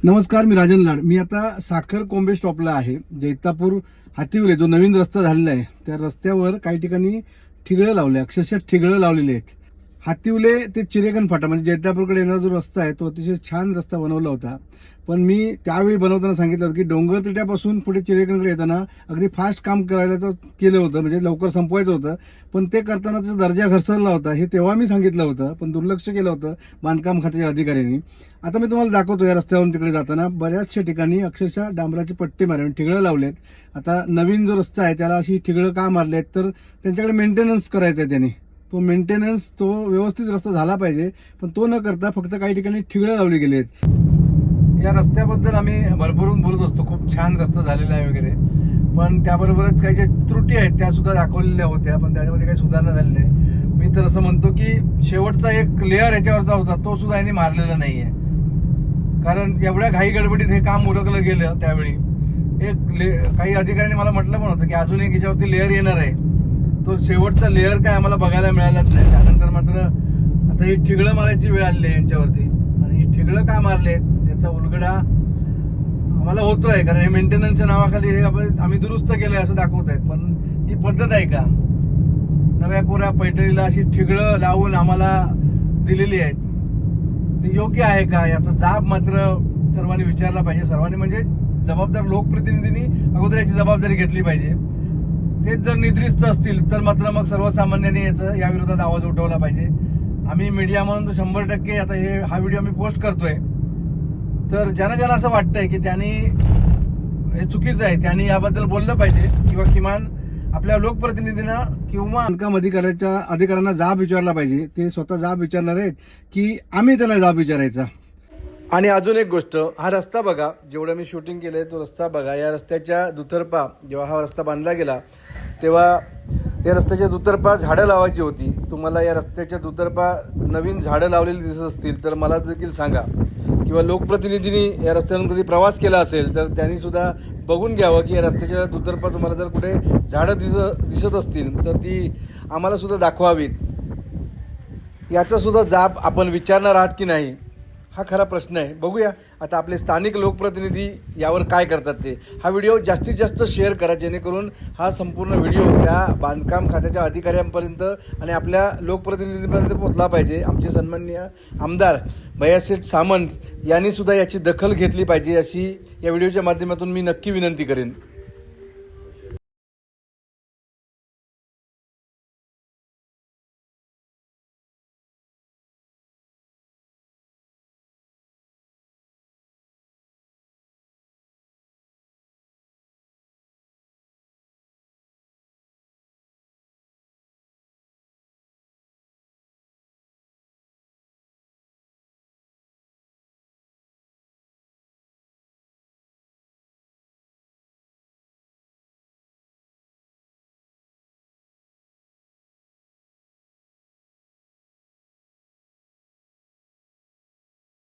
नमस्कार, मी राजन लाड. मी आता साखर कोंबे स्टॉपला आहे. जैतापूर हातीवले जो नवीन रस्ता झालेला आहे त्या रस्त्यावर काही ठिकाणी ठिगळं लावले, अक्षरशः ठिगळं लावलेले आहेत. हातीवले ते चिरेगण फाटा म्हणजे जैतापूरकडे येणारा जो रस्ता आहे तो अतिशय छान रस्ता बनवला होता. पण मी त्यावेळी बनवताना सांगितलं होतं की डोंगरतिट्यापासून पुढे चिरेगणकडे येताना अगदी फास्ट काम करायला केलं होतं, म्हणजे लवकर संपवायचं होतं. पण ते करताना त्याचा दर्जा घसरला होता हे तेव्हा मी सांगितलं होतं, पण दुर्लक्ष केलं होतं बांधकाम खात्याच्या अधिकाऱ्यांनी. आता मी तुम्हाला दाखवतो या रस्त्यावरून तिकडे जाताना बऱ्याचशा ठिकाणी अक्षरशः डांबराचे पट्टे मारले, ठिगळं लावलेत. आता नवीन जो रस्ता आहे त्याला अशी ठिगळं का मारलेत तर त्यांच्याकडे मेंटेनन्स करायचं आहे. त्यांनी तो मेंटेनन्स तो व्यवस्थित रस्ता झाला पाहिजे, पण तो न करता फक्त काही ठिकाणी ठिगळं लावली गेली आहेत. या रस्त्याबद्दल आम्ही भरभरून बोलत असतो, खूप छान रस्ता झालेला आहे वगैरे, पण त्याबरोबरच काही ज्या त्रुटी आहेत त्या सुद्धा दाखवलेल्या होत्या, पण त्याच्यामध्ये काही सुधारणा झाली नाही. मी तर असं म्हणतो की शेवटचा एक लेअर याच्यावरचा होता तो सुद्धा यांनी मारलेला नाहीये, कारण एवढ्या घाई गडबडीत हे काम उरकलं गेलं. त्यावेळी काही अधिकाऱ्यांनी मला म्हटलं पण होतं की अजून एक याच्यावरती लेअर येणार आहे, तो शेवटचा लेअर काय आम्हाला बघायला मिळालाच नाही. त्यानंतर मात्र आता ही ठिगळं मारायची वेळ आली आहे यांच्यावरती, आणि ही ठिगळं का मारलेत याचा उलगडा आम्हाला होतोय, कारण हे मेंटेनन्सच्या नावाखाली हे आम्ही दुरुस्त केलंय असं दाखवत आहेत. पण ही पद्धत आहे का? नव्या कोऱ्या पैठणीला अशी ठिगळं लावून आम्हाला दिलेली आहेत, ते योग्य आहे का? याचा जाब मात्र सर्वांनी विचारला पाहिजे. सर्वांनी म्हणजे जबाबदार लोकप्रतिनिधींनी अगोदर याची जबाबदारी घेतली पाहिजे. तेच जर निद्रिस्त असतील तर मात्र मग सर्वसामान्यांनी या विरोधात आवाज उठवला पाहिजे. आम्ही मीडिया म्हणून तर 100% आता हा व्हिडिओ आम्ही पोस्ट करतोय, तर ज्यांना असं वाटतंय की त्यांनी हे चुकीचं आहे त्यांनी याबद्दल बोललं पाहिजे, किंवा किमान आपल्या लोकप्रतिनिधींना किंवा बांधकाम अधिकाऱ्यांना जाब विचारला पाहिजे. ते स्वतः जाब विचारणार आहेत की आम्ही त्यांना जाब विचारायचा? आणि अजून एक गोष्ट, हा रस्ता बघा, जेवढं मी शूटिंग केलंय तो रस्ता बघा. या रस्त्याच्या दुतर्फा जेव्हा हा रस्ता बांधला गेला तेव्हा या रस्त्याच्या दुतर्फा झाडं लावायची होती. तुम्हाला या रस्त्याच्या दुतर्फा नवीन झाडं लावलेली दिसत असतील तर मला देखील सांगा, किंवा लोकप्रतिनिधींनी या रस्त्यावरून कधी प्रवास केला असेल तर त्यांनी सुद्धा बघून घ्यावं की या रस्त्याच्या दुतर्फा तुम्हाला जर कुठे झाडं दिसत असतील तर ती आम्हाला सुद्धा दाखवावीत. याचा सुद्धा जाब आपण विचारणार आहात की नाही, हा खरा प्रश्न आहे. बघूया आता आपले स्थानिक लोकप्रतिनिधी यावर काय करतात ते. हा व्हिडिओ जास्तीत जास्त शेअर करा, जेणेकरून हा संपूर्ण व्हिडिओ त्या बांधकाम खात्याच्या अधिकाऱ्यांपर्यंत आणि आपल्या लोकप्रतिनिधींपर्यंत पोहोचला पाहिजे. आमचे सन्माननीय आमदार भैयासेठ सामंत यांनी सुद्धा याची दखल घेतली पाहिजे, अशी या व्हिडिओच्या माध्यमातून मी नक्की विनंती करेन.